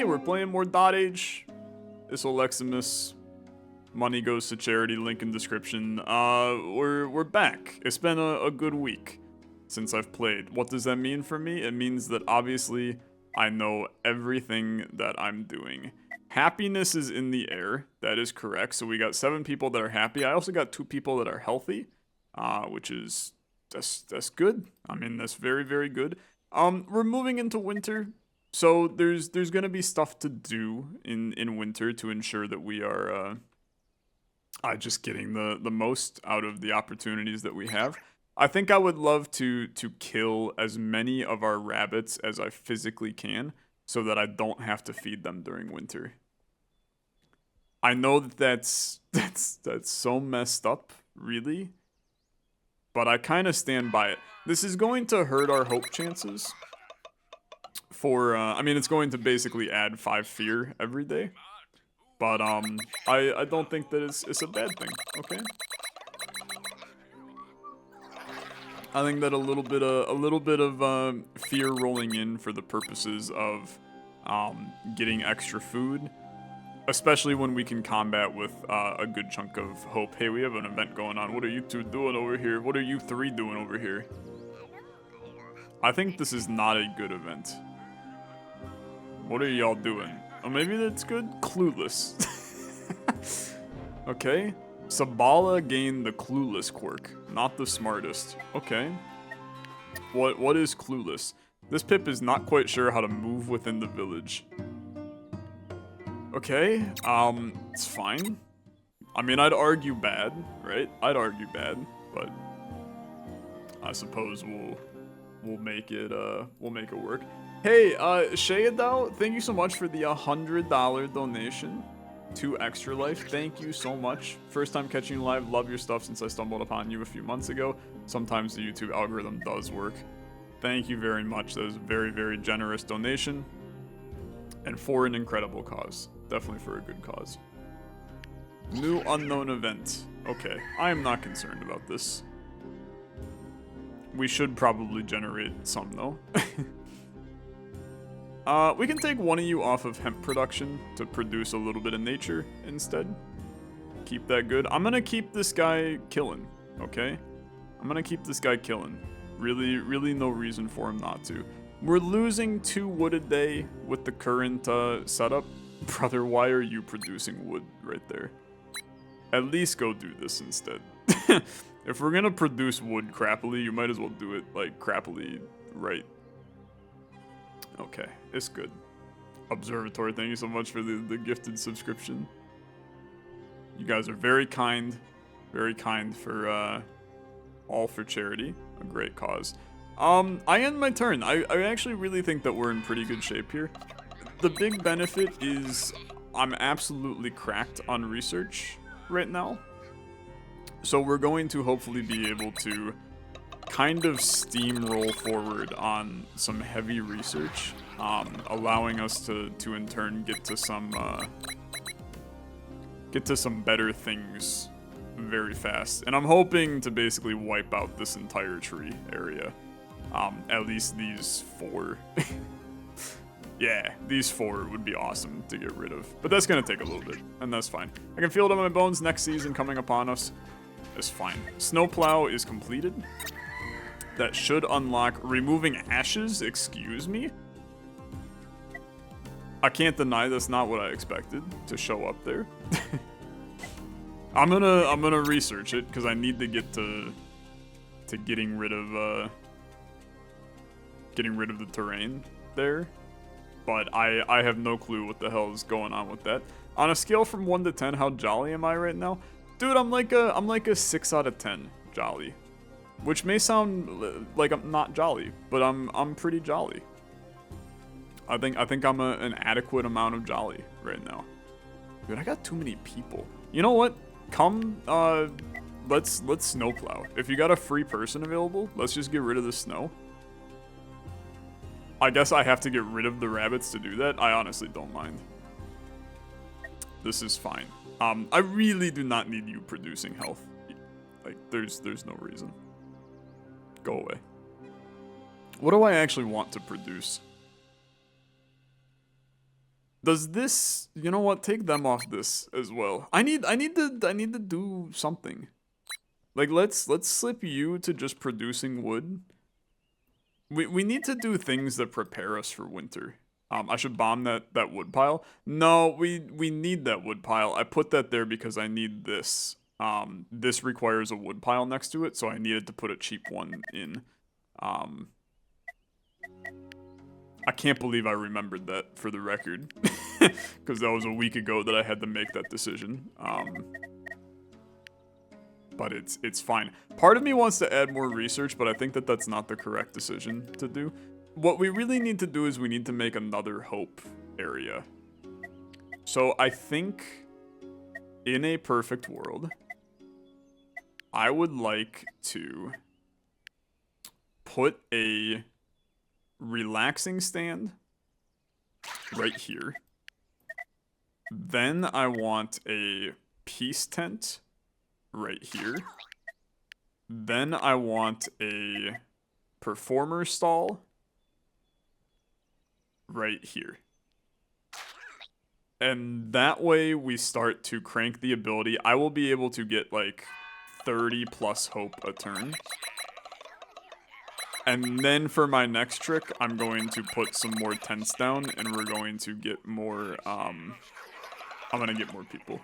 Hey, we're playing more dotAGE. This Olexa money goes to charity, link in description. We're back. It's been a good week since I've played. What does that mean for me? It means that obviously I know everything that I'm doing. Happiness is in the air. That is correct. So we got 7 people that are happy. I also got 2 people that are healthy, which is that's good. I mean, that's very, very good. We're moving into winter. So there's gonna be stuff to do in winter to ensure that we are just getting the most out of the opportunities that we have. I think I would love to kill as many of our rabbits as I physically can, so that I don't have to feed them during winter. I know that that's so messed up, really, but I kind of stand by it. This is going to hurt our hope chances. I mean, it's going to basically add 5 fear every day, but I don't think that it's a bad thing. Okay, I think that a little bit of fear rolling in for the purposes of getting extra food, especially when we can combat with a good chunk of hope. Hey, we have an event going on. What are you 2 doing over here? What are you 3 doing over here? I think this is not a good event. What are y'all doing? Oh, maybe that's good? Clueless. Okay. Sabala gained the clueless quirk, not the smartest. Okay. What is clueless? This Pip is not quite sure how to move within the village. Okay, it's fine. I mean, I'd argue bad, right? I'd argue bad, but I suppose we'll make it work. Hey, Shayadao, thank you so much for the $100 donation to Extra Life. Thank you so much. First time catching you live. Love your stuff since I stumbled upon you a few months ago. Sometimes the YouTube algorithm does work. Thank you very much. That is a very, very generous donation. And for an incredible cause. Definitely for a good cause. New unknown event. Okay, I am not concerned about this. We should probably generate some, though. We can take one of you off of hemp production to produce a little bit of nature instead. Keep that good. I'm gonna keep this guy killing, okay? I'm gonna keep this guy killing. Really no reason for him not to. We're losing 2 wood a day with the current setup. Brother, why are you producing wood right there? At least go do this instead. If we're gonna produce wood crappily, you might as well do it, like, crappily right. Okay, it's good. Observatory, thank you so much for the gifted subscription. You guys are very kind for, all for charity. A great cause. I end my turn. I actually really think that we're in pretty good shape here. The big benefit is I'm absolutely cracked on research right now. So we're going to hopefully be able to kind of steamroll forward on some heavy research, allowing us to in turn get to some better things very fast. And I'm hoping to basically wipe out this entire tree area. At least these 4. Yeah, these 4 would be awesome to get rid of. But that's gonna take a little bit, and that's fine. I can feel it on my bones. Next season coming upon us. It's fine. Snowplow is completed. That should unlock removing ashes, excuse me? I can't deny that's not what I expected to show up there. I'm gonna research it because I need to get to getting rid of the terrain there. But I have no clue what the hell is going on with that. On a scale from 1 to 10, how jolly am I right now? Dude, I'm like a 6 out of 10 jolly. Which may sound like I'm not jolly, but I'm pretty jolly. I think I'm an adequate amount of jolly right now. Dude, I got too many people. You know what? Come, let's snowplow. If you got a free person available, let's just get rid of the snow. I guess I have to get rid of the rabbits to do that. I honestly don't mind. This is fine. I really do not need you producing health. Like, there's no reason. Go away. What do I actually want to produce? Does this, you know what, take them off this as well. I need to do something. Like let's slip you to just producing wood. We need to do things that prepare us for winter. I should bomb that wood pile. No, we need that wood pile. I put that there because I need this. This requires a wood pile next to it, so I needed to put a cheap one in. I can't believe I remembered that for the record, because that was a week ago that I had to make that decision. But it's fine. Part of me wants to add more research, but I think that that's not the correct decision to do. What we really need to do is we need to make another hope area. So I think in a perfect world, I would like to put a relaxing stand right here. Then I want a peace tent right here. Then I want a performer stall right here. And that way we start to crank the ability. I will be able to get like 30 plus hope a turn. And then for my next trick, I'm going to put some more tents down and we're going to get more, I'm gonna get more people.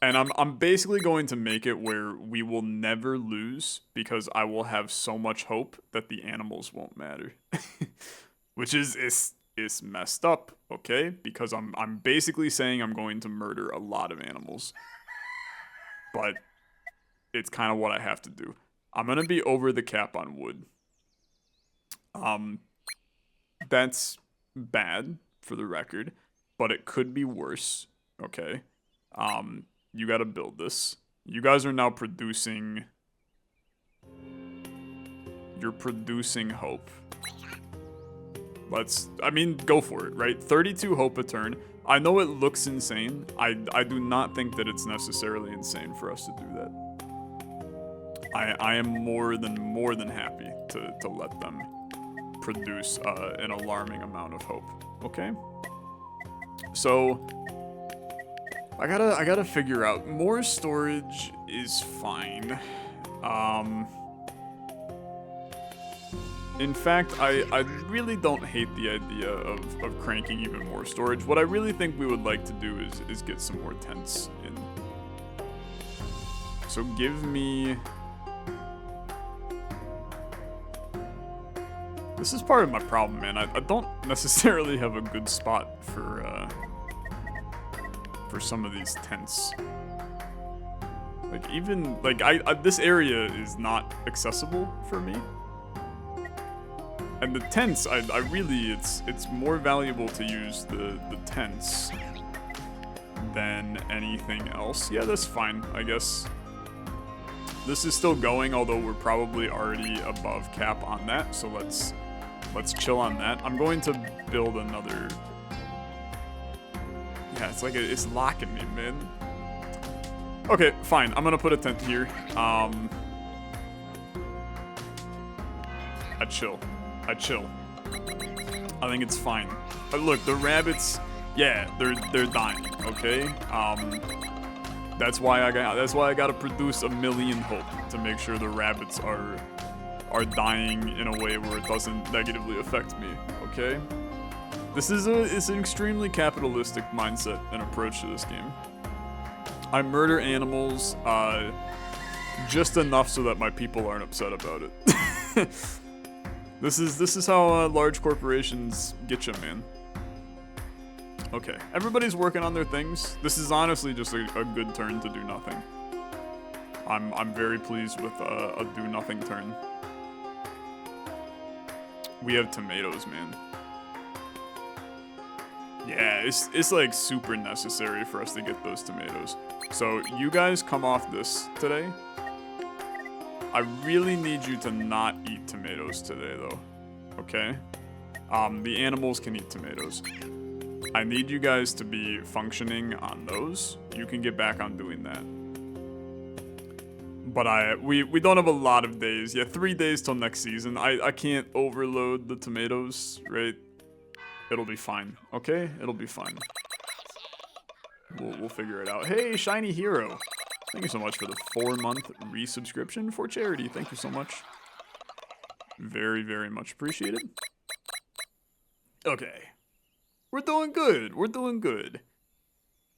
And I'm basically going to make it where we will never lose because I will have so much hope that the animals won't matter. Which is messed up, okay? Because I'm basically saying I'm going to murder a lot of animals. But it's kind of what I have to do. I'm gonna be over the cap on wood. That's bad for the record, but it could be worse, okay? You gotta build this. You guys are now producing... You're producing hope. I mean, go for it, right? 32 hope a turn. I know it looks insane. I do not think that it's necessarily insane for us to do that. I am more than happy to let them produce an alarming amount of hope. Okay? So I gotta figure out more storage is fine. In fact, I really don't hate the idea of cranking even more storage. What I really think we would like to do is get some more tents in. So give me... This is part of my problem, man. I don't necessarily have a good spot for some of these tents. Like even like this area is not accessible for me. And the tents, I really it's more valuable to use the tents than anything else. Yeah, that's fine, I guess. This is still going, although we're probably already above cap on that, so let's chill on that. I'm going to build another... Yeah, it's like it's locking me, man. Okay, fine. I'm gonna put a tent here. I chill. I think it's fine. But look, the rabbits, yeah, they're dying. Okay. That's why I gotta produce 1 million hope to make sure the rabbits are dying in a way where it doesn't negatively affect me, okay? This is an extremely capitalistic mindset and approach to this game. I murder animals just enough so that my people aren't upset about it. This is how large corporations get you, man. Okay, everybody's working on their things. This is honestly just a good turn to do nothing. I'm very pleased with a do nothing turn. We have tomatoes, man. Yeah, it's like super necessary for us to get those tomatoes. So you guys come off this today. I really need you to not eat tomatoes today, though. Okay? The animals can eat tomatoes. I need you guys to be functioning on those. You can get back on doing that. But we don't have a lot of days. Yeah, 3 days till next season. I can't overload the tomatoes, right? It'll be fine, okay? It'll be fine. We'll figure it out. Hey, Shiny Hero. Thank you so much for the 4-month resubscription for charity. Thank you so much. Very, very much appreciated. Okay. We're doing good. We're doing good.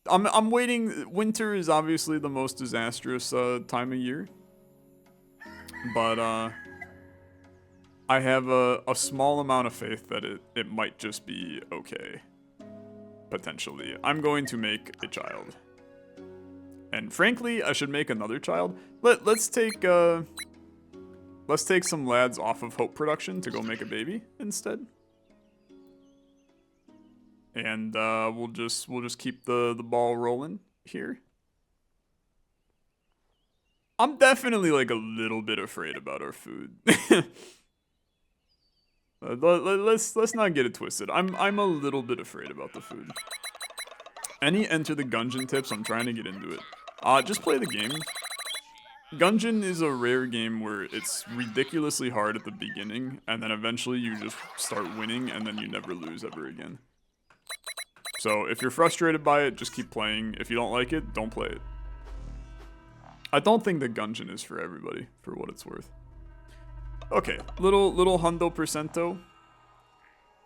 I'm waiting. Winter is obviously the most disastrous time of year. But I have a small amount of faith that it might just be okay. Potentially. I'm going to make a child. And frankly, I should make another child. Let's take some lads off of Hope Production to go make a baby instead. And we'll just keep the ball rolling here. I'm definitely like a little bit afraid about our food. Let's not get it twisted. I'm a little bit afraid about the food. Any Enter the Gungeon tips? I'm trying to get into it. Just play the game. Gungeon is a rare game where it's ridiculously hard at the beginning, and then eventually you just start winning, and then you never lose ever again. So if you're frustrated by it, just keep playing. If you don't like it, don't play it. I don't think that Gungeon is for everybody, for what it's worth. Okay, little hundo percento.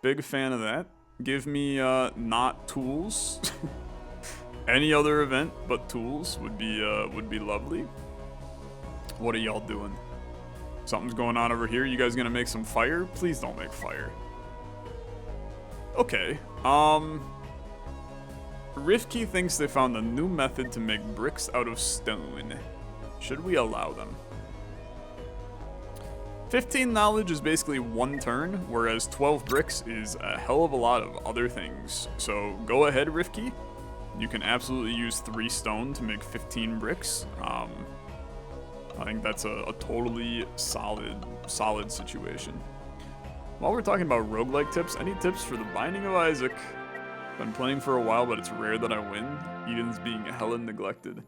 Big fan of that. Give me not tools. Any other event but tools would be lovely. What are y'all doing? Something's going on over here. You guys gonna make some fire? Please don't make fire. Okay. Rifki thinks they found a new method to make bricks out of stone. Should we allow them? 15 knowledge is basically 1 turn, whereas 12 bricks is a hell of a lot of other things. So go ahead, Rifki. You can absolutely use 3 stone to make 15 bricks. I think that's a totally solid situation. While we're talking about roguelike tips, any tips for the Binding of Isaac? Been playing for a while, but it's rare that I win. Eden's being hella neglected.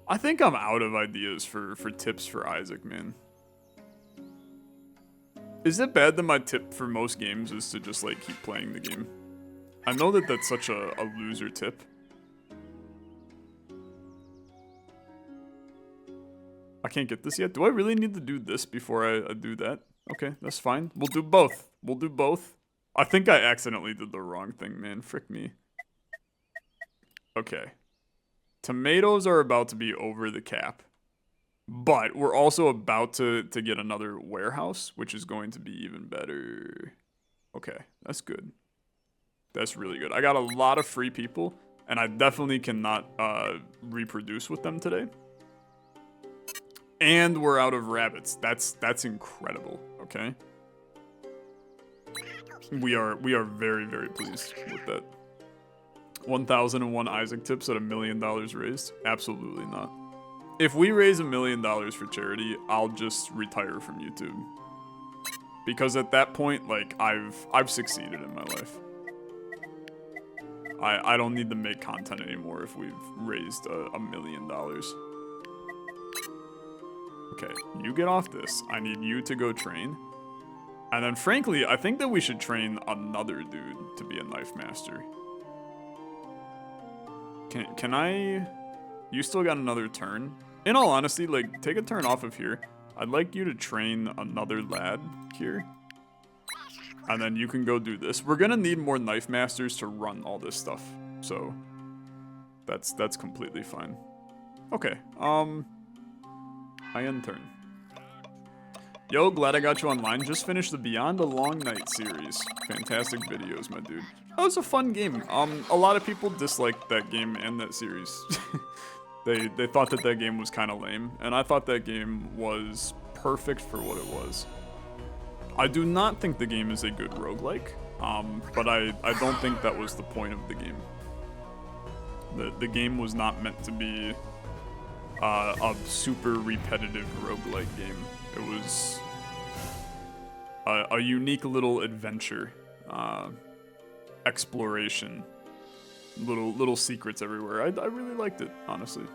I think I'm out of ideas for tips for Isaac, man. Is it bad that my tip for most games is to just, like, keep playing the game? I know that that's such a loser tip. I can't get this yet. Do I really need to do this before I do that? Okay, that's fine. We'll do both. We'll do both. I think I accidentally did the wrong thing, man. Frick me. Okay. Tomatoes are about to be over the cap. But we're also about to get another warehouse, which is going to be even better. Okay, that's good. That's really good. I got a lot of free people, and I definitely cannot reproduce with them today. And we're out of rabbits. That's incredible, okay? We are very, very pleased with that. 1001 Isaac tips at $1 million raised? Absolutely not. If we raise $1 million for charity, I'll just retire from YouTube. Because at that point, like, I've succeeded in my life. I don't need to make content anymore if we've raised $1 million. Okay, you get off this. I need you to go train. And then frankly, I think that we should train another dude to be a knife master. Can I... You still got another turn? In all honesty, like, take a turn off of here. I'd like you to train another lad here. And then you can go do this. We're gonna need more knife masters to run all this stuff. So, that's completely fine. Okay, I end turn. Yo, glad I got you online. Just finished the Beyond a Long Night series. Fantastic videos, my dude. That was a fun game. A lot of people disliked that game and that series. They thought that game was kind of lame, and I thought that game was perfect for what it was. I do not think the game is a good roguelike, but I don't think that was the point of the game. The game was not meant to be a super repetitive roguelike game. It was a unique little adventure, exploration, little secrets everywhere. I really liked it, honestly.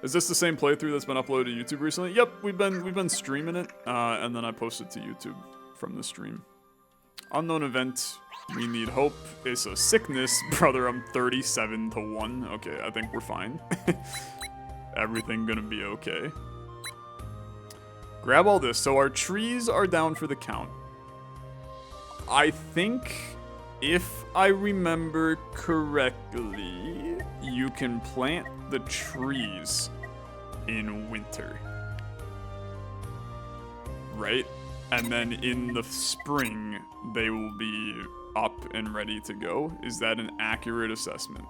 Is this the same playthrough that's been uploaded to YouTube recently? Yep, we've been streaming it, and then I posted to YouTube. from the stream. Unknown event. We need hope. It's a sickness. Brother, I'm 37 to 1. Okay, I think we're fine. Everything gonna be okay. Grab all this. So our trees are down for the count. I think, if I remember correctly, you can plant the trees in winter. Right? And then in the spring, they will be up and ready to go. Is that an accurate assessment?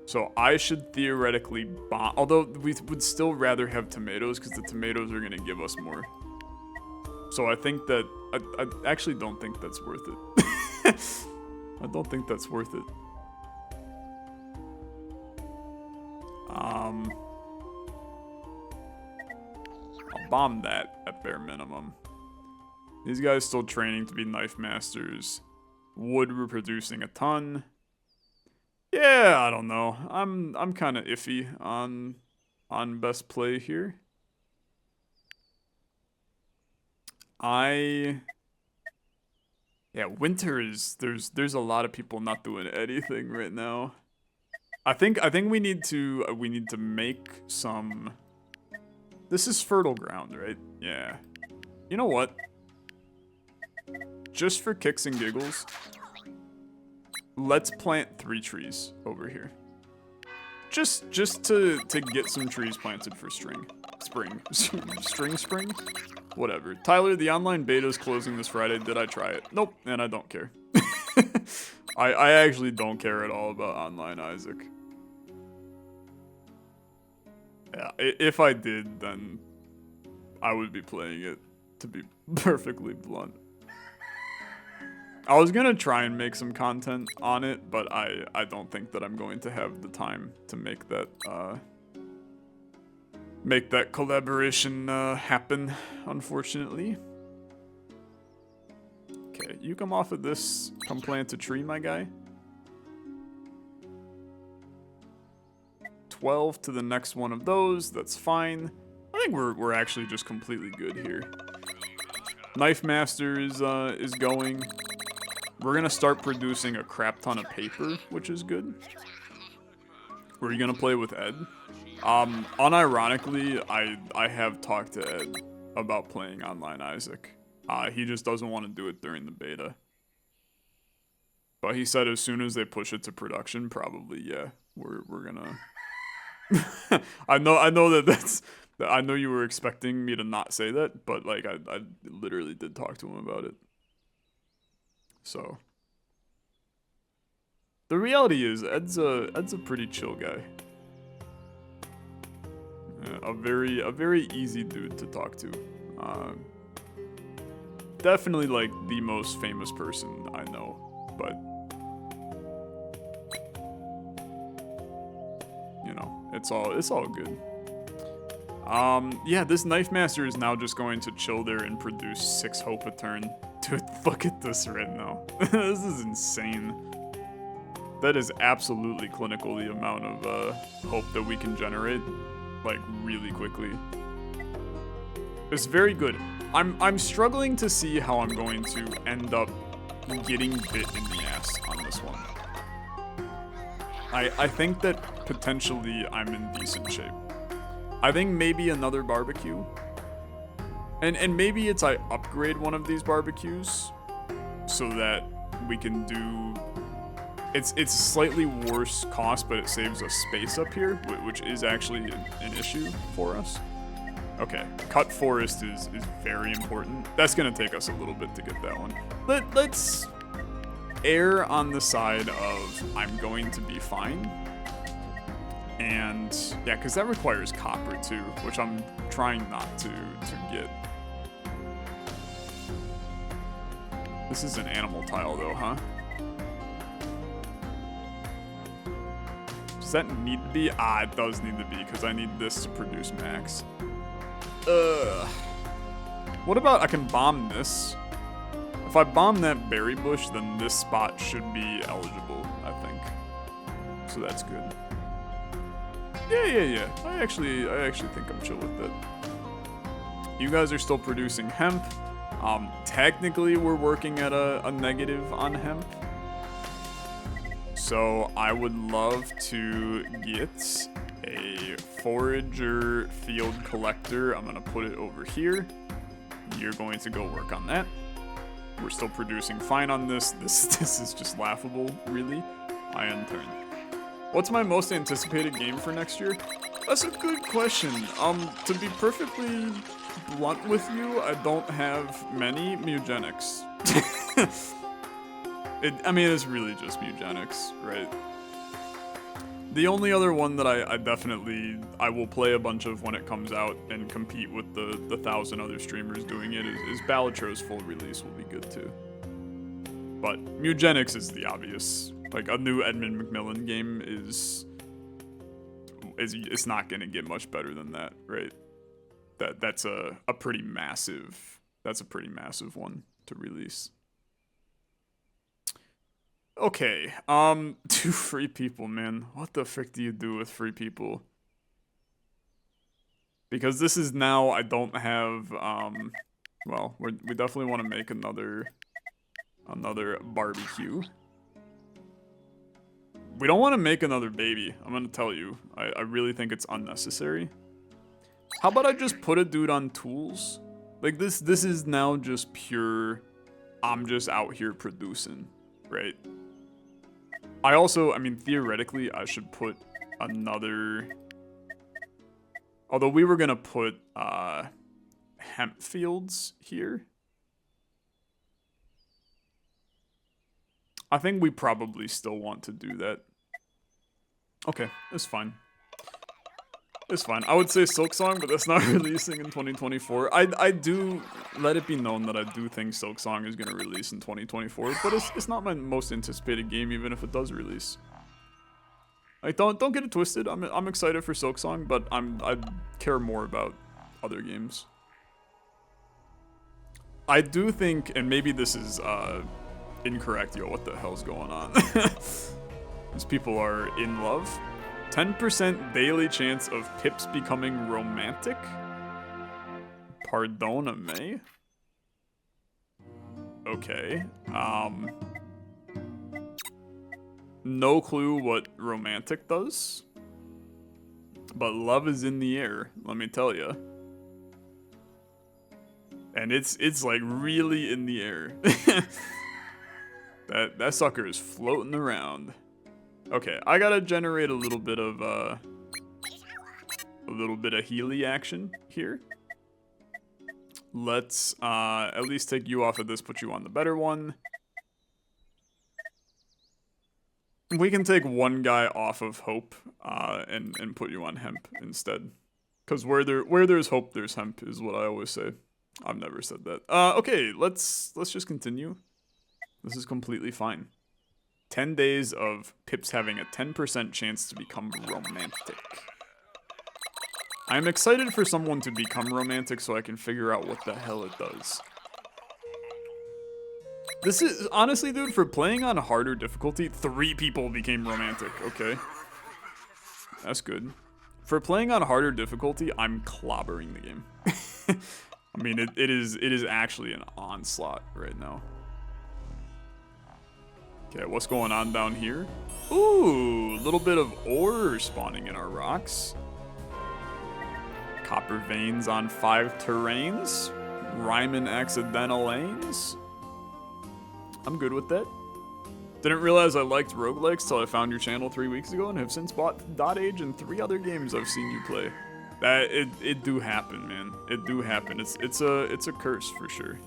So I should theoretically bomb, although we would still rather have tomatoes because the tomatoes are gonna give us more. So I think that, I actually don't think that's worth it. I don't think that's worth it. I'll bomb that at bare minimum. These guys still training to be knife masters. Wood we're producing a ton. Yeah, I don't know. I'm kind of iffy on best play here. Yeah, winter is there's a lot of people not doing anything right now. I think we need to make some. This is fertile ground, right? Yeah. You know what? Just for kicks and giggles, let's plant 3 trees over here. Just to get some trees planted for spring. Spring? Whatever. Tyler, the online beta is closing this Friday. Did I try it? Nope, and I don't care. I actually don't care at all about online Isaac. Yeah, if I did, then I would be playing it, to be perfectly blunt. I was gonna try and make some content on it, but I don't think that I'm going to have the time to make that collaboration happen, unfortunately. Okay, you come off of this, come plant a tree, my guy. 12 to the next one of those, that's fine. I think we're actually just completely good here. Knife Master is going. We're gonna start producing a crap ton of paper, which is good. Were you gonna play with Ed? Unironically, I have talked to Ed about playing online Isaac. He just doesn't want to do it during the beta. But he said as soon as they push it to production, probably, yeah, we're gonna. I know that I know you were expecting me to not say that, but like I literally did talk to him about it. So the reality is Ed's a pretty chill guy. A very easy dude to talk to. Definitely like the most famous person I know, but you know, it's all good. Yeah, this Knife Master is now just going to chill there and produce 6 hope a turn. Dude, look at this right now. This is insane. That is absolutely clinical, the amount of hope that we can generate, like, really quickly. It's very good. I'm struggling to see how I'm going to end up getting bit in the ass on this one. I think that potentially I'm in decent shape. I think maybe another barbecue. And maybe it's I upgrade one of these barbecues so that we can do... It's slightly worse cost, but it saves us space up here, which is actually an issue for us. Okay, cut forest is very important. That's gonna take us a little bit to get that one. Let's err on the side of I'm going to be fine. And yeah, because that requires copper too, which I'm trying not to get. This is an animal tile though, huh? Does that need to be? Ah, it does need to be, because I need this to produce max. What about I can bomb this? If I bomb that berry bush, then this spot should be eligible, I think. So that's good. Yeah. I actually think I'm chill with it. You guys are still producing hemp. Technically, we're working at a negative on hemp. So I would love to get a forager field collector. I'm gonna put it over here. You're going to go work on that. We're still producing fine on this. This is just laughable, really. I end turn. What's my most anticipated game for next year? That's a good question. To be perfectly blunt with you, I don't have many Mugenics. I mean, it's really just Mugenics, right? The only other one that I will play a bunch of when it comes out and compete with the 1,000 other streamers doing it is Balatros full release will be good too. But Mugenics is the obvious. Like, a new Edmund Macmillan game is it's not gonna get much better than that, right? That's a pretty massive one to release. Okay, 2 free people, man. What the frick do you do with free people? Because this is now, I don't have, well, we definitely want to make another barbecue. We don't want to make another baby, I'm gonna tell you. I really think it's unnecessary. How about I just put a dude on tools? Like, this is now just pure, I'm just out here producing, right? I mean, theoretically, I should put another... Although we were gonna put, hemp fields here. I think we probably still want to do that. Okay, it's fine. It's fine. I would say Silksong, but that's not releasing in 2024. I do, let it be known that I do think Silksong is going to release in 2024, but it's not my most anticipated game, even if it does release. Like, don't get it twisted. I'm excited for Silksong, but I care more about other games. I do think, and maybe this is incorrect, yo, what the hell's going on? These people are in love. 10% daily chance of Pips becoming romantic? Pardonne-me? Okay. No clue what romantic does. But love is in the air, let me tell you. And it's like really in the air. That sucker is floating around. Okay, I gotta generate a little bit of Healy action here. Let's at least take you off of this, put you on the better one. We can take one guy off of hope and put you on hemp instead. Because where there's hope, there's hemp is what I always say. I've never said that. Okay, let's just continue. This is completely fine. 10 days of Pips having a 10% chance to become romantic. I'm excited for someone to become romantic so I can figure out what the hell it does. This is, honestly, dude, for playing on harder difficulty, 3 people became romantic, okay? That's good. For playing on harder difficulty, I'm clobbering the game. I mean, it is actually an onslaught right now. Okay, what's going on down here? Ooh, a little bit of ore spawning in our rocks. Copper veins on 5 terrains. Rhymin' accidental lanes. I'm good with that. Didn't realize I liked roguelikes till I found your channel 3 weeks ago and have since bought dotAGE and 3 other games I've seen you play. That it do happen, man. It do happen. It's a curse for sure.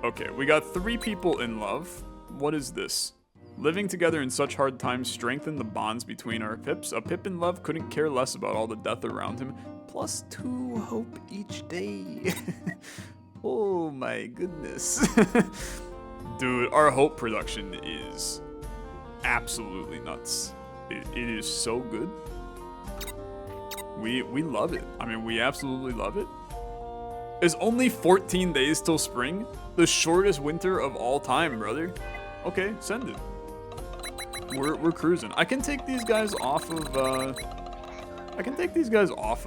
Okay, we got 3 people in love. What is this? Living together in such hard times strengthen the bonds between our Pips. A Pip in love couldn't care less about all the death around him. Plus 2 hope each day. Oh my goodness. Dude, our hope production is absolutely nuts. It is so good. We love it. I mean, we absolutely love it. It's only 14 days till spring. The shortest winter of all time, brother. Okay, send it. We're cruising. I can take these guys off of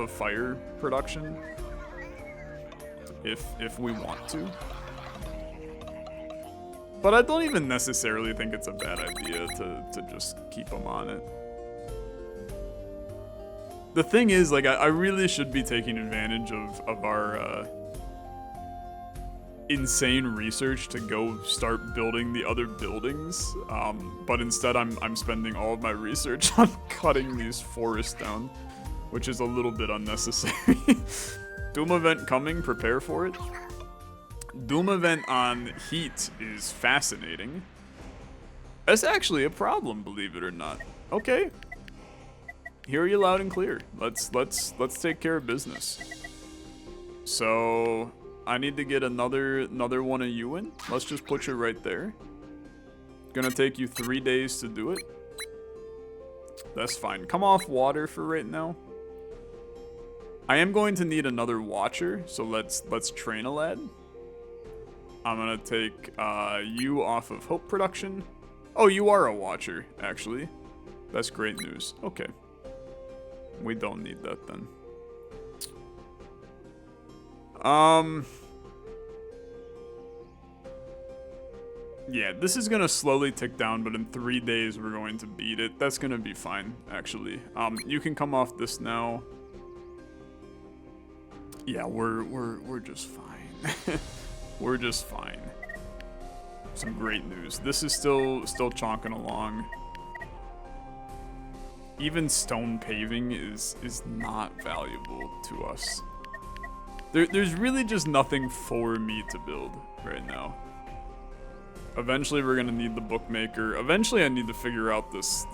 fire production. if we want to. But I don't even necessarily think it's a bad idea to just keep them on it. The thing is, like, I really should be taking advantage of our insane research to go start building the other buildings. But instead, I'm spending all of my research on cutting these forests down, which is a little bit unnecessary. Doom event coming, prepare for it. Doom event on heat is fascinating. That's actually a problem, believe it or not. Okay. Hear you loud and clear. Let's take care of business. So I need to get another one of you in. Let's just put you right there. Gonna take you 3 days to do it. That's fine. Come off water for right now. I am going to need another watcher, so let's train a lad. I'm gonna take you off of hope production. Oh, you are a watcher, actually. That's great news. Okay. We don't need that then. Yeah, this is gonna slowly tick down, but in 3 days we're going to beat it. That's gonna be fine, actually. You can come off this now. Yeah, we're just fine. We're just fine. Some great news. This is still chonking along. Even stone paving is not valuable to us. There's really just nothing for me to build right now. Eventually we're gonna need the bookmaker. Eventually I need to figure out this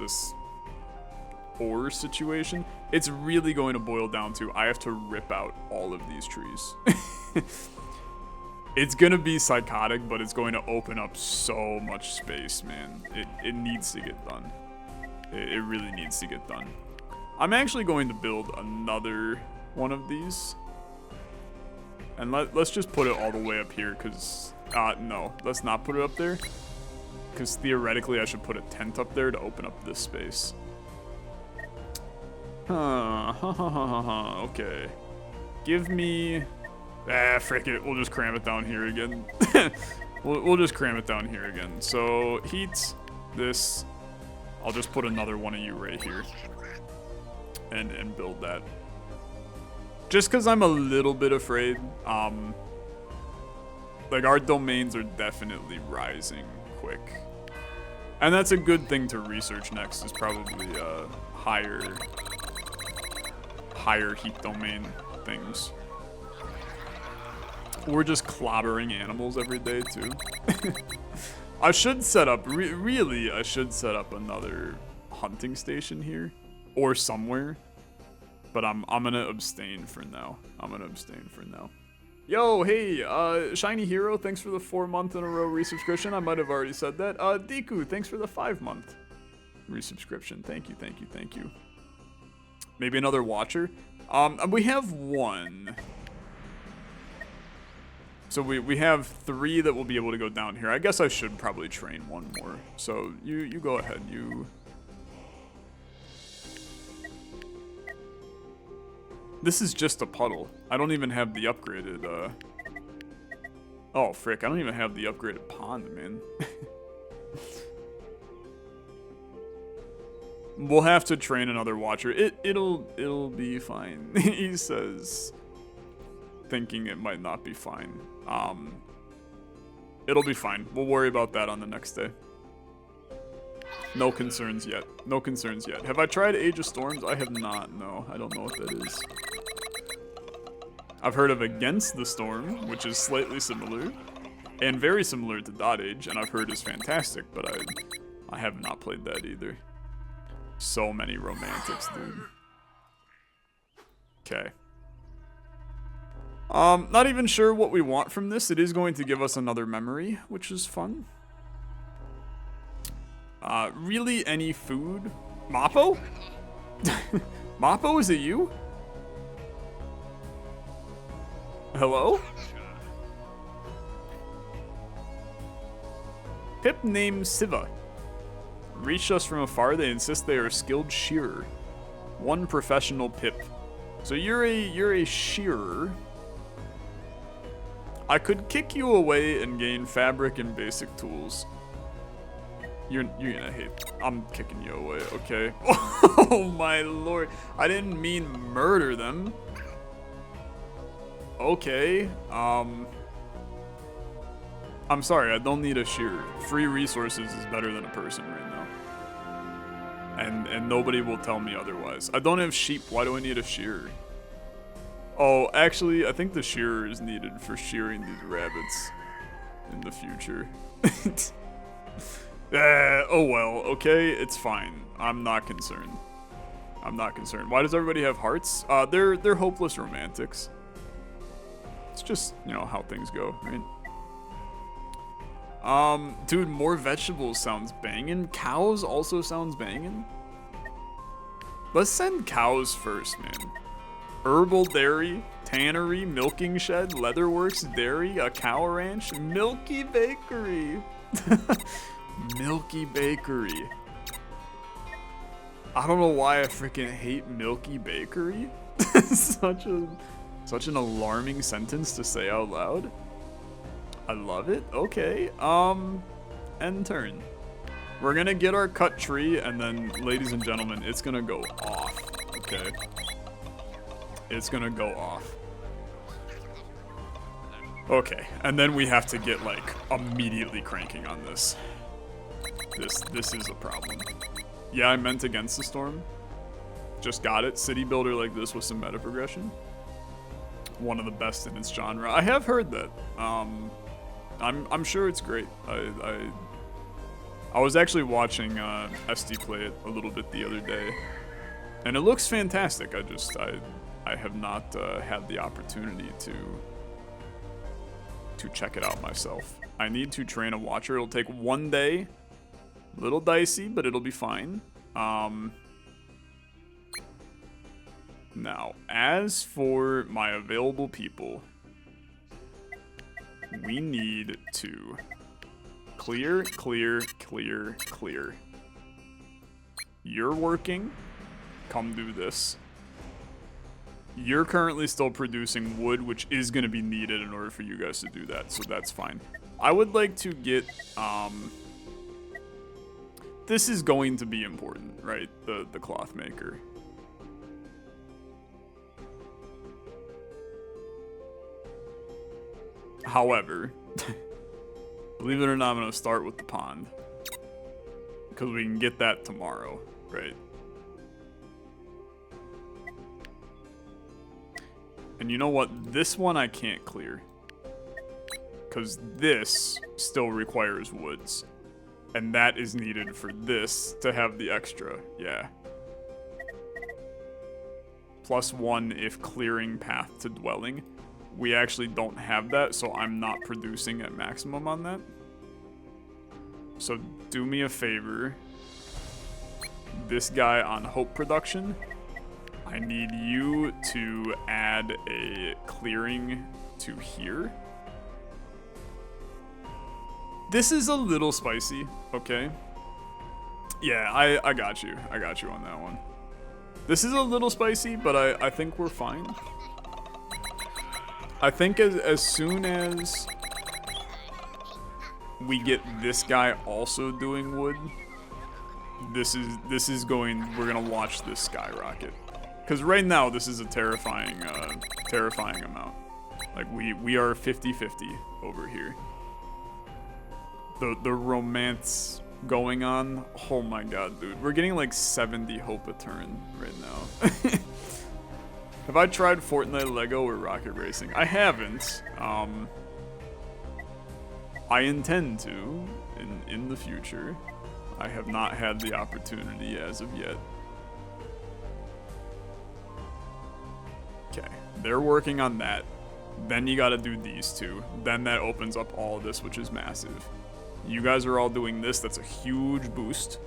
ore situation. It's really going to boil down to I have to rip out all of these trees. It's gonna be psychotic, but it's going to open up so much space, man. It needs to get done. It really needs to get done. I'm actually going to build another one of these. And let's just put it all the way up here, because... no, let's not put it up there. Because theoretically I should put a tent up there to open up this space. Okay. Give me... frick it. We'll just cram it down here again. we'll just cram it down here again. So, heat, this. I'll just put another one of you right here. And build that. Just because I'm a little bit afraid. Like, our domains are definitely rising quick. And that's a good thing to research next, is probably higher heat domain things. We're just clobbering animals every day, too. I should set up, really, I should set up another hunting station here. Or somewhere. But I'm gonna abstain for now. Yo, hey, Shiny Hero, thanks for the 4-month in a row resubscription. I might have already said that. Deku, thanks for the 5-month resubscription. Thank you. Maybe another watcher. We have one. So we have 3 that will be able to go down here. I guess I should probably train one more. So you go ahead. This is just a puddle. I don't even have the upgraded, Oh, frick. I don't even have the upgraded pond, man. We'll have to train another watcher. It'll be fine. He says, thinking it might not be fine. It'll be fine. We'll worry about that on the next day. No concerns yet. Have I tried Age of Storms? I have not, no. I don't know what that is. I've heard of Against the Storm, which is slightly similar, and very similar to dotAGE, and I've heard is fantastic, but I have not played that either. So many romantics, dude. Okay. Not even sure what we want from this. It is going to give us another memory, which is fun. Really any food? Mappo? Mappo, is it you? Hello? Pip named Siva. Reached us from afar. They insist they are a skilled shearer. One professional Pip. So you're a shearer. I could kick you away and gain fabric and basic tools. You're gonna hate. I'm kicking you away, okay? Oh my lord. I didn't mean murder them. Okay. I'm sorry, I don't need a shearer. Free resources is better than a person right now. And nobody will tell me otherwise. I don't have sheep, why do I need a shearer? Oh, actually, I think the shearer is needed for shearing these rabbits in the future. Oh well, okay, it's fine. I'm not concerned. I'm not concerned. Why does everybody have hearts? They're hopeless romantics. It's just, you know, how things go, right? Dude, more vegetables sounds banging. Cows also sounds banging. Let's send cows first, man. Herbal dairy, tannery, milking shed, leatherworks, dairy, a cow ranch, Milky Bakery. Milky Bakery. I don't know why I freaking hate Milky Bakery. Such an alarming sentence to say out loud. I love it. Okay. End turn. We're gonna get our cut tree, and then, ladies and gentlemen, it's gonna go off. Okay. It's gonna go off. Okay, and then we have to get, like, immediately cranking on this. This is a problem. Yeah, I meant Against the Storm. Just got it. City builder like this with some meta progression. One of the best in its genre. I have heard that. I'm sure it's great. I was actually watching SD play it a little bit the other day, and it looks fantastic. I have not had the opportunity to check it out myself. I need to train a watcher. It'll take 1 day. A little dicey, but it'll be fine. Now, as for my available people, we need to clear. You're working. Come do this. You're currently still producing wood, which is going to be needed in order for you guys to do that, so that's fine. I would like to get, this is going to be important, right? The cloth maker. However, believe it or not, I'm going to start with the pond. Because we can get that tomorrow, right? And you know what? This one I can't clear. Because this still requires woods. And that is needed for this to have the extra, yeah. +1 if clearing path to dwelling. We actually don't have that, so I'm not producing at maximum on that. So do me a favor. This guy on hope production, I need you to add a clearing to here. This is a little spicy, okay? Yeah, I got you. I got you on that one. This is a little spicy, but I think we're fine. I think as soon as we get this guy also doing wood, this is going, we're gonna watch this skyrocket. Because right now this is a terrifying amount. Like we are 50-50 over here. The romance going on, oh my god, dude. We're getting like 70 hope a turn right now. Have I tried Fortnite Lego or Rocket Racing? I haven't. I intend to in the future. I have not had the opportunity as of yet. Okay, they're working on that. Then you gotta do these two. Then that opens up all of this, which is massive. You guys are all doing this. That's a huge boost.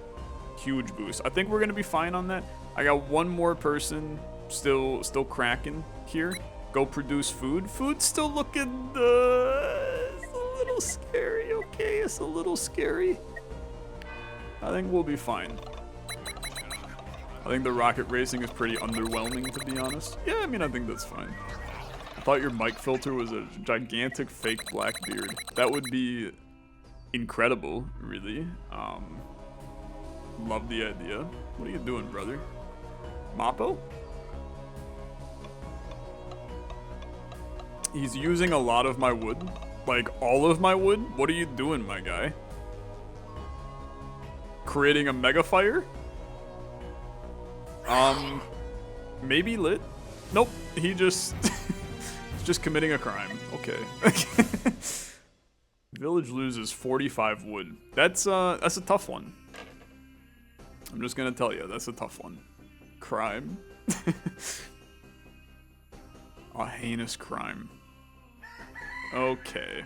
Huge boost. I think we're gonna be fine on that. I got one more person still cracking here. Go produce food. Food's still looking it's a little scary, okay? It's a little scary. I think we'll be fine. I think the rocket racing is pretty underwhelming, to be honest. Yeah, I mean, I think that's fine. thought your mic filter was a gigantic fake black beard. That would be incredible, really. Love the idea. What are you doing, brother? Mappo? He's using a lot of my wood. Like, all of my wood? What are you doing, my guy? Creating a mega fire? Maybe lit? Nope, he just... he's just committing a crime. Okay. Village loses 45 wood. That's a tough one. I'm just gonna tell you, that's a tough one. Crime. A heinous crime. Okay.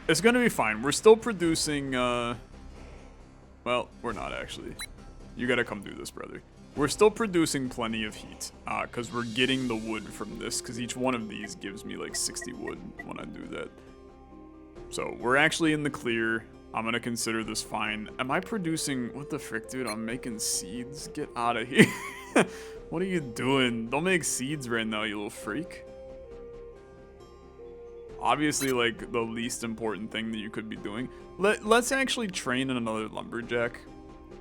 It's gonna be fine. We're still producing, well, we're not actually. You gotta come do this, brother. We're still producing plenty of heat, because we're getting the wood from this, because each one of these gives me like 60 wood when I do that. So, we're actually in the clear. I'm gonna consider this fine. Am I producing... What the frick, dude? I'm making seeds? Get out of here. What are you doing? Don't make seeds right now, you little freak. Obviously, like, the least important thing that you could be doing. Let's actually train in another lumberjack.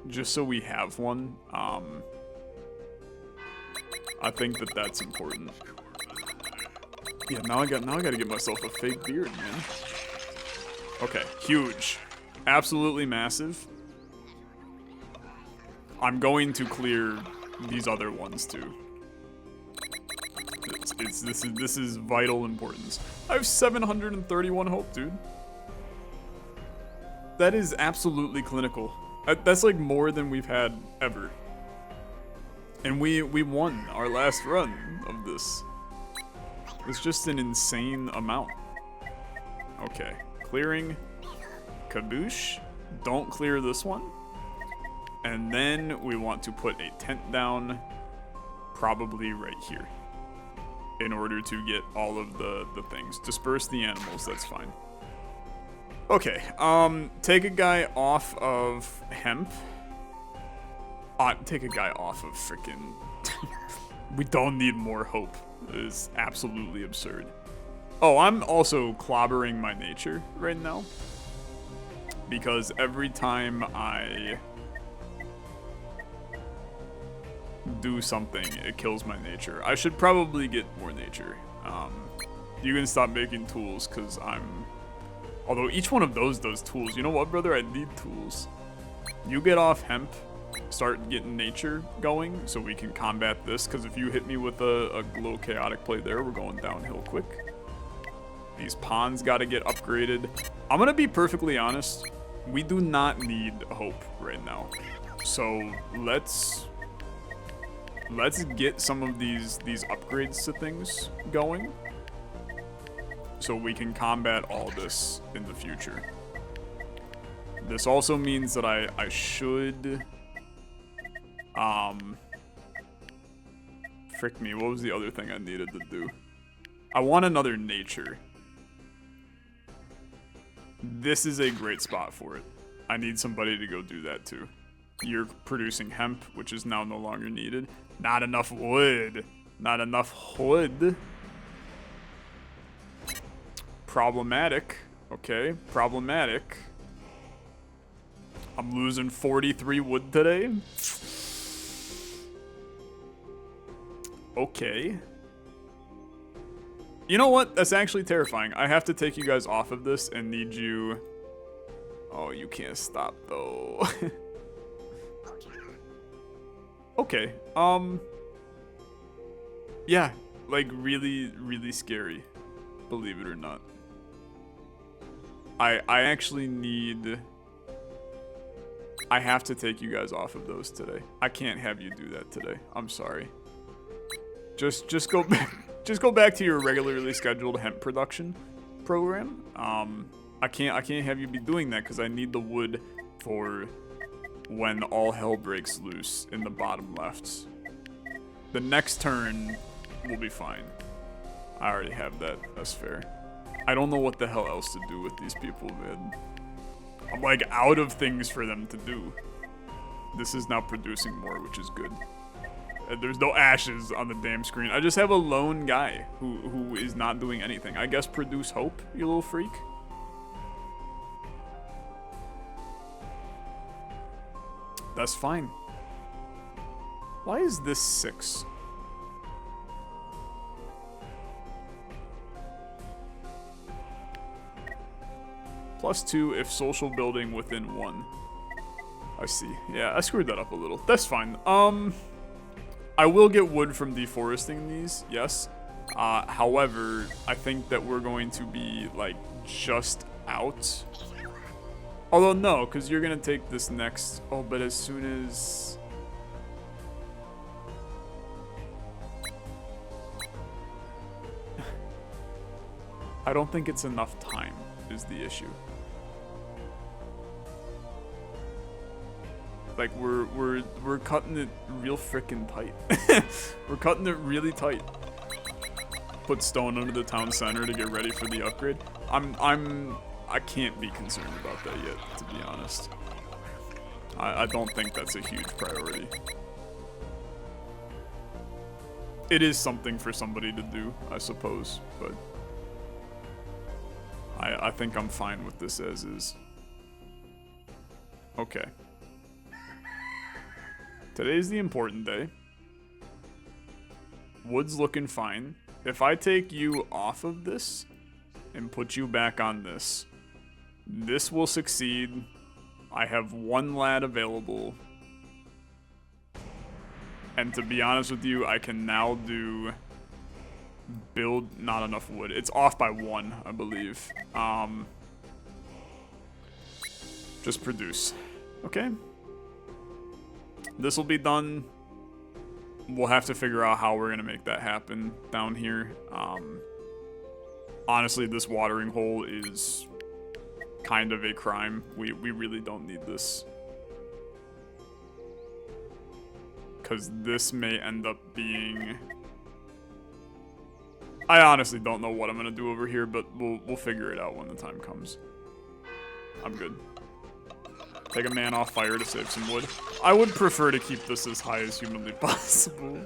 Just so we have one. I think that that's important. Yeah, now I gotta get myself a fake beard, man. Okay, huge. Absolutely massive. I'm going to clear these other ones too. This is vital importance. I have 731 hope, dude. That is absolutely clinical. That's like more than we've had ever. And we won our last run of this. It's just an insane amount. Okay, clearing. Kaboosh. Don't clear this one. And then we want to put a tent down, probably right here, in order to get all of the things. Disperse the animals, that's fine. Okay, take a guy off of hemp. Take a guy off of frickin'... We don't need more hope. It is absolutely absurd. Oh, I'm also clobbering my nature right now. Because every time I do something, it kills my nature. I should probably get more nature. You can stop making tools, because I'm... Although each one of those does tools. You know what, brother? I need tools. You get off hemp, start getting nature going, so we can combat this, because if you hit me with a glow chaotic play there, we're going downhill quick. These ponds gotta get upgraded. I'm gonna be perfectly honest. We do not need hope right now. So let's get some of these upgrades to things going, so we can combat all this in the future. This also means that I should... Frick me, what was the other thing I needed to do? I want another nature. This is a great spot for it. I need somebody to go do that too. You're producing hemp, which is now no longer needed. Not enough wood. Not enough wood. Problematic. Okay, problematic. I'm losing 43 wood today. Okay. You know what? That's actually terrifying. I have to take you guys off of this and need you... Oh, you can't stop though. Okay. Yeah, like really, really scary. Believe it or not. I actually need... I have to take you guys off of those today. I can't have you do that today. I'm sorry. Just go back. Just go back to your regularly scheduled hemp production program. I can't have you be doing that because I need the wood for when all hell breaks loose in the bottom left. The next turn will be fine. I already have that. That's fair. I don't know what the hell else to do with these people, man. I'm like out of things for them to do. This is now producing more, which is good. There's no ashes on the damn screen. I just have a lone guy who is not doing anything. I guess produce hope, you little freak. That's fine. Why is this 6? +2 if social building within 1. I see. Yeah, I screwed that up a little. That's fine. I will get wood from deforesting these, yes. However, I think that we're going to be, like, just out. Although, no, because you're going to take this next... Oh, but as soon as... I don't think it's enough time, is the issue. Like, we're cutting it real frickin' tight. We're cutting it really tight. Put stone under the town center to get ready for the upgrade. I can't be concerned about that yet, to be honest. I don't think that's a huge priority. It is something for somebody to do, I suppose, but I think I'm fine with this as is. Okay. Today's the important day. Wood's looking fine. If I take you off of this and put you back on this, this will succeed. I have 1 lad available. And to be honest with you, I can now do build not enough wood. It's off by 1, I believe. Just produce. Okay. This will be done. We'll have to figure out how we're going to make that happen down here. Honestly, this watering hole is kind of a crime. We really don't need this. Because this may end up being... I honestly don't know what I'm going to do over here, but we'll figure it out when the time comes. I'm good. Take a man off fire to save some wood. I would prefer to keep this as high as humanly possible.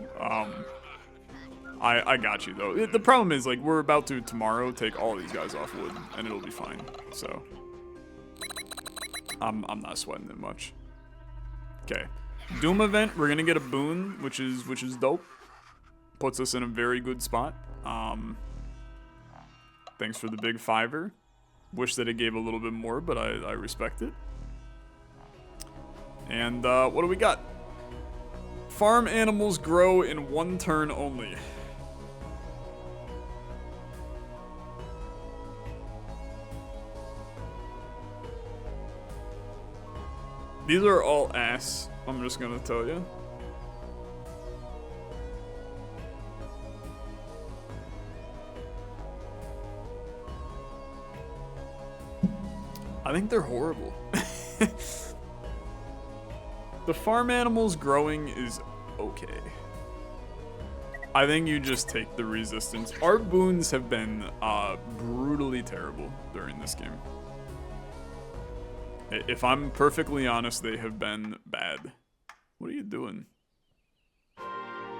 I got you, though. The problem is, like, we're about to, tomorrow, take all these guys off wood, and it'll be fine. So, I'm not sweating it much. Okay. Doom event, we're gonna get a boon, which is dope. Puts us in a very good spot. Thanks for the big 5-er. Wish that it gave a little bit more, but I respect it. And what do we got? Farm animals grow in 1 turn only. These are all ass, I'm just gonna tell you. I think they're horrible. The farm animals growing is okay. I think you just take the resistance. Our boons have been brutally terrible during this game. If I'm perfectly honest, they have been bad. What are you doing?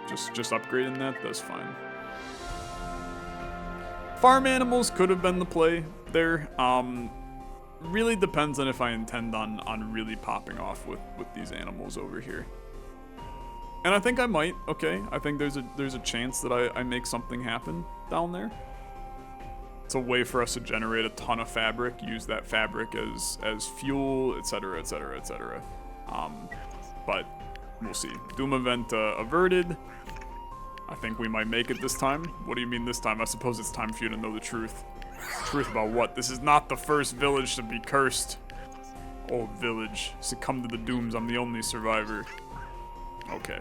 Just upgrading that? That's fine. Farm animals could have been the play there. Really depends on if I intend on really popping off with these animals over here. And I think I might, okay? I think there's a chance that I make something happen down there. It's a way for us to generate a ton of fabric, use that fabric as fuel, etc, etc, etc. But we'll see. Doom event averted. I think we might make it this time. What do you mean this time? I suppose it's time for you to know the truth. Truth about what? This is not the first village to be cursed. Old village. Succumb to the dooms. I'm the only survivor. Okay.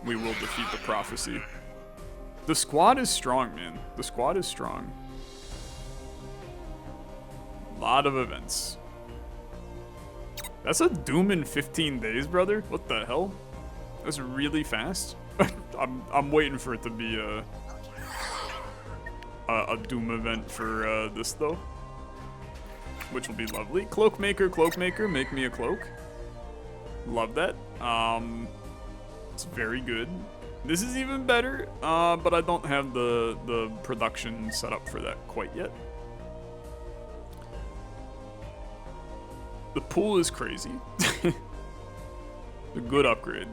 We will defeat the prophecy. The squad is strong, man. The squad is strong. A lot of events. That's a doom in 15 days, brother? What the hell? That's really fast. I'm waiting for it to be a doom event for this though, which will be lovely. Cloak maker, make me a cloak. Love that. It's very good. This is even better, but I don't have the production set up for that quite yet. The pool is crazy. A good upgrade.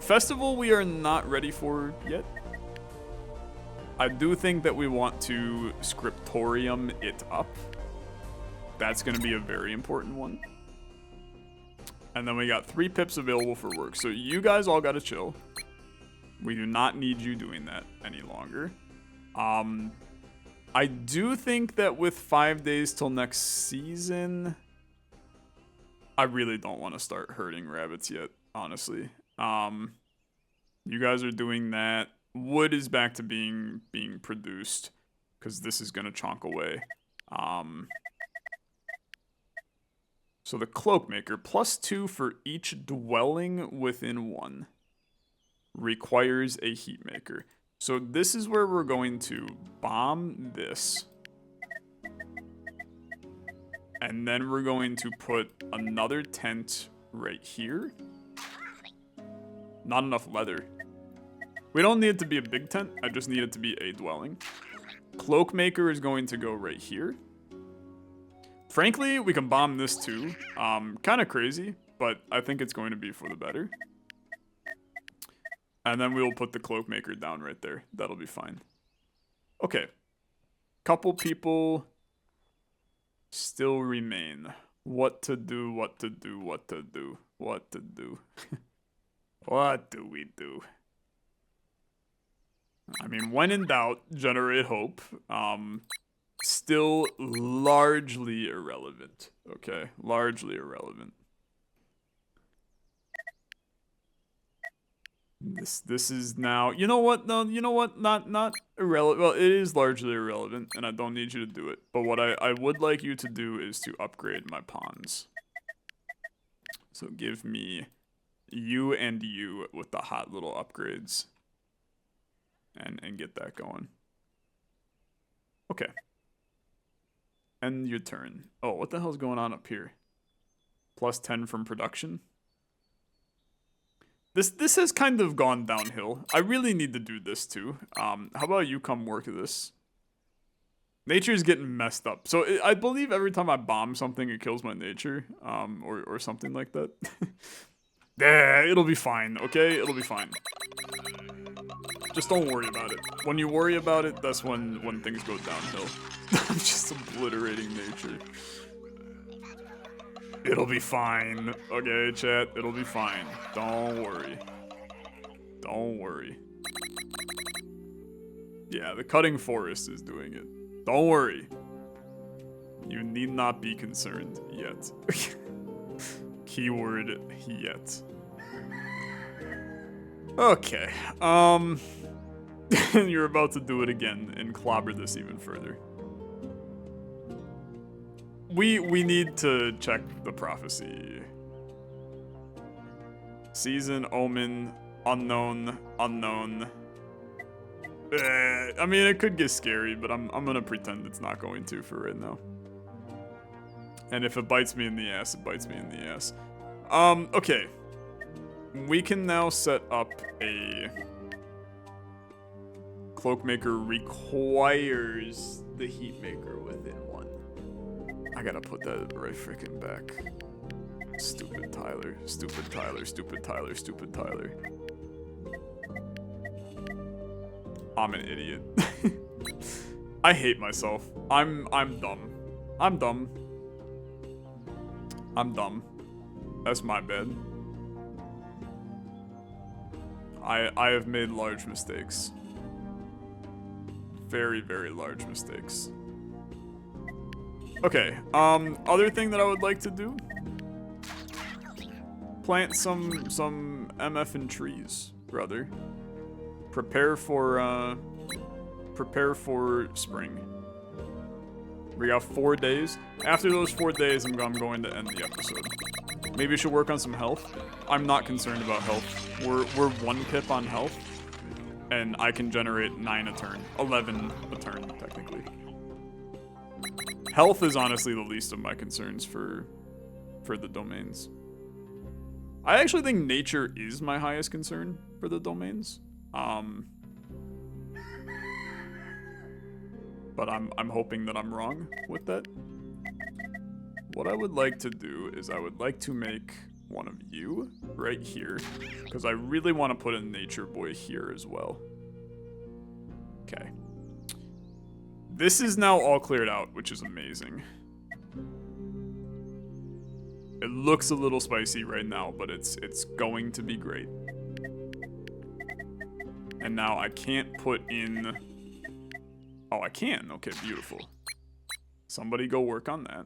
Festival we are not ready for yet. I do think that we want to scriptorium it up. That's going to be a very important one. And then we got 3 pips available for work. So you guys all got to chill. We do not need you doing that any longer. I do think that with 5 days till next season, I really don't want to start herding rabbits yet, honestly. You guys are doing that. Wood is back to being produced because this is going to chonk away. So the cloak maker, +2 for each dwelling within 1, requires a heat maker. So this is where we're going to bomb this. And then we're going to put another tent right here. Not enough leather. We don't need it to be a big tent. I just need it to be a dwelling. Cloak maker is going to go right here. Frankly, we can bomb this too. Kind of crazy, but I think it's going to be for the better. And then we'll put the cloak maker down right there. That'll be fine. Okay. Couple people still remain. What to do, what to do, what to do, what to do. What do we do? I mean, when in doubt, generate hope. Still largely irrelevant. Okay, largely irrelevant. This is now, you know what? No, you know what? Not irrelevant. Well, it is largely irrelevant, and I don't need you to do it. But what I would like you to do is to upgrade my pawns. So give me you and you with the hot little upgrades. And get that going. Okay. End your turn. Oh, what the hell's going on up here? +10 from production. This has kind of gone downhill. I really need to do this too. How about you come work this? Nature's getting messed up. So I believe every time I bomb something, it kills my nature. Or something like that. Yeah, it'll be fine, okay? It'll be fine. Just don't worry about it. When you worry about it, that's when things go downhill. I'm just obliterating nature. It'll be fine. Okay, chat, it'll be fine. Don't worry. Don't worry. Yeah, the cutting forest is doing it. Don't worry. You need not be concerned yet. Keyword yet. Okay, you're about to do it again and clobber this even further. We need to check the prophecy. Season, omen, unknown. I mean, it could get scary, but I'm gonna pretend it's not going to for right now. And if it bites me in the ass, it bites me in the ass. Okay. We can now set up a cloak maker requires the heat maker within 1. I gotta put that right freaking back. Stupid Tyler, stupid Tyler, stupid Tyler, stupid Tyler. I'm an idiot. I hate myself. I'm dumb. I'm dumb. I'm dumb. That's my bad. I have made large mistakes. Very, very large mistakes. Okay, other thing that I would like to do? Plant some MF and trees, brother. Prepare for spring. We got 4 days. After those 4 days, I'm going to end the episode. Maybe I should work on some health. I'm not concerned about health. We're 1 pip on health, and I can generate 9 a turn. 11 a turn, technically. Health is honestly the least of my concerns for the domains. I actually think nature is my highest concern for the domains. But I'm hoping that I'm wrong with that. What I would like to do is I would like to make one of you right here, because I really want to put a nature boy here as well. Okay. This is now all cleared out, which is amazing. It looks a little spicy right now, but it's going to be great. And now I can't put in... Oh, I can. Okay, beautiful. Somebody go work on that.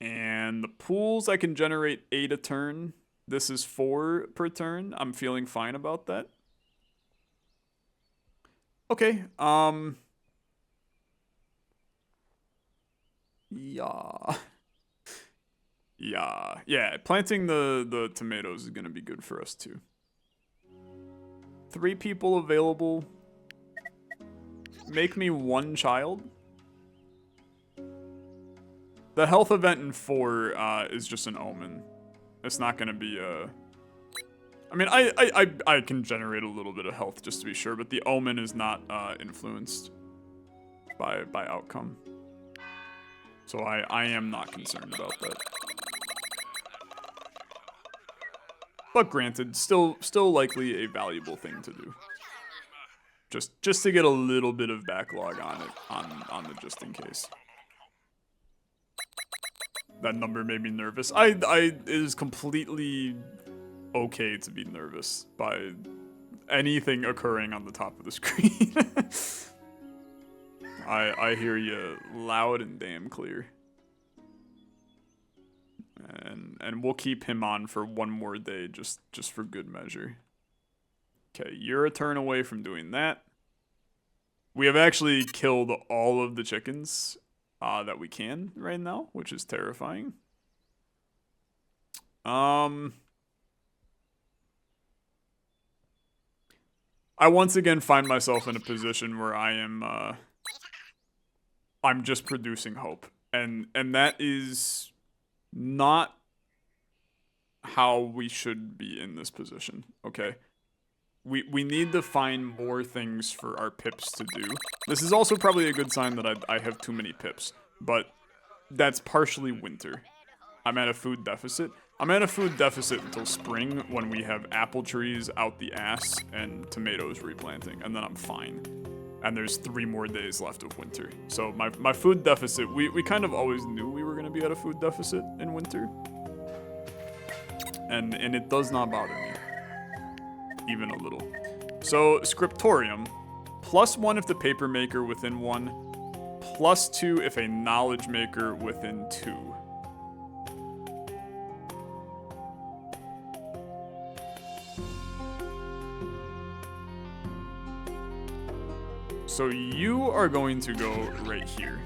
And the pools, I can generate 8 a turn. This is 4 per turn. I'm feeling fine about that. Okay, yeah. Yeah, planting the tomatoes is gonna be good for us too. 3 people available. Make me 1 child. The health event in 4 is just an omen. It's not gonna be a... I mean, I can generate a little bit of health just to be sure, but the omen is not influenced by outcome. So I am not concerned about that. But granted, still likely a valuable thing to do. Just to get a little bit of backlog on it, on the just in case. That number made me nervous. It is completely okay to be nervous by anything occurring on the top of the screen. I hear you loud and damn clear. And we'll keep him on for 1 more day just for good measure. Okay, you're a turn away from doing that. We have actually killed all of the chickens that we can right now, which is terrifying. I once again find myself in a position where I am, I'm just producing hope. And that is not how we should be in this position, okay? We need to find more things for our pips to do. This is also probably a good sign that I have too many pips, but that's partially winter. I'm at a food deficit. I'm at a food deficit until spring when we have apple trees out the ass and tomatoes replanting, and then I'm fine. And there's 3 more days left of winter. So my food deficit, we kind of always knew we were going to be at a food deficit in winter. And it does not bother me. Even a little. So, scriptorium, +1 if the paper maker within 1, +2 if a knowledge maker within 2. So you are going to go right here.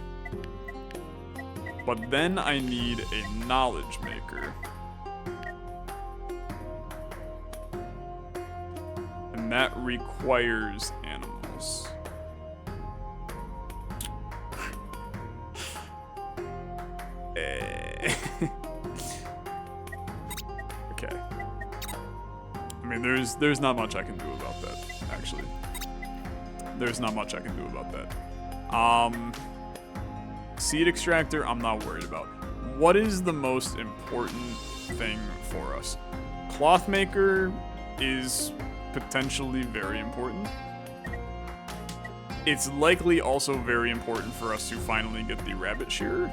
But then I need a knowledge maker. And that requires animals. Okay. I mean, there's not much I can do about that, actually. There's not much I can do about that. Seed extractor, I'm not worried about. What is the most important thing for us? Cloth maker is potentially very important. It's likely also very important for us to finally get the rabbit shearer.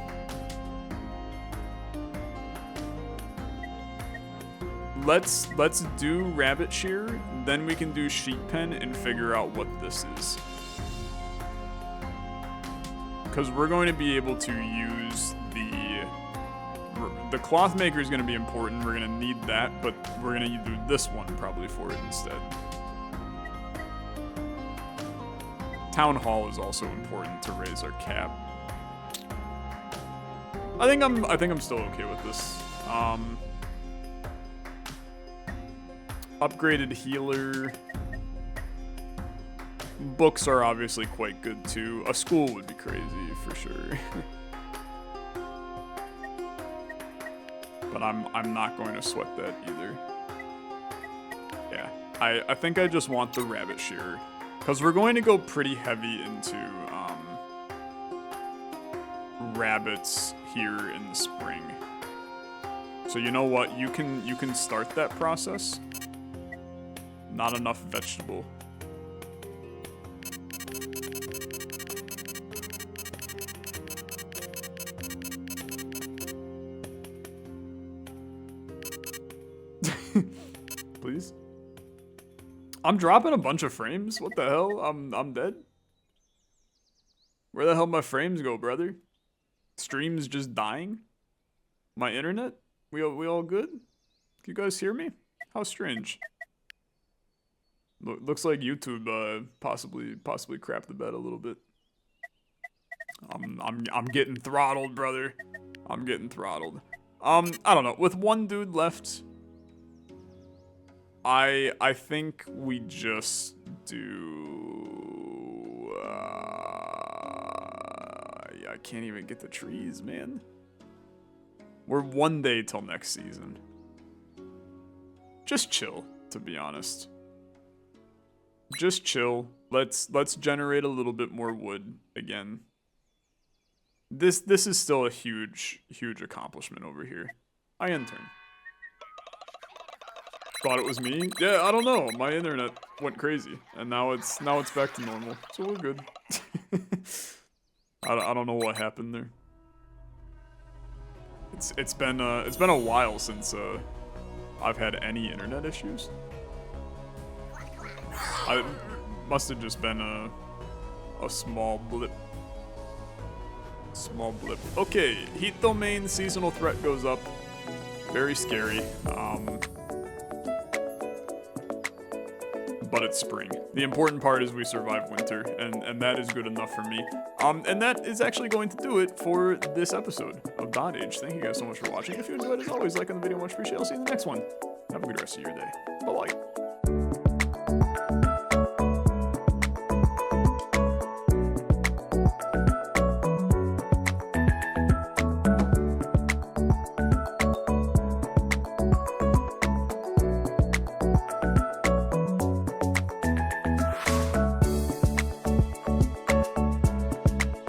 Let's do rabbit shearer, then we can do sheep pen and figure out what this is. Because we're going to be able to use the cloth maker is going to be important. We're going to need that, but we're going to do this one probably for it instead. Town hall is also important to raise our cap. I think I'm still okay with this. Upgraded healer. Books are obviously quite good too. A school would be crazy for sure. but I'm not going to sweat that either. Yeah, I think I just want the rabbit shearer, because we're going to go pretty heavy into rabbits here in the spring. So you know what? You can start that process. Not enough vegetable. Please. I'm dropping a bunch of frames. What the hell? I'm dead. Where the hell my frames go, brother? Stream's just dying? My internet? We all good? Can you guys hear me? How strange. Looks like YouTube possibly crapped the bed a little bit. I'm getting throttled, brother. I'm getting throttled. I don't know. With one dude left, I think we just do. I can't even get the trees, man. We're 1 day till next season. Just chill, to be honest. Just chill. Let's generate a little bit more wood again. This is still a huge accomplishment over here. I intern. Thought it was me? Yeah, I don't know. My internet went crazy, and now it's back to normal, so we're good. I don't know what happened there. It's been a while since I've had any internet issues. I must have just been a small blip. Small blip. Okay, heat domain seasonal threat goes up. Very scary. But it's spring. The important part is we survive winter, and that is good enough for me. And that is actually going to do it for this episode of dotAGE. Thank you guys so much for watching. If you enjoyed, as always, like on the video, much appreciated. I'll see you in the next one. Have a good rest of your day. Bye-bye.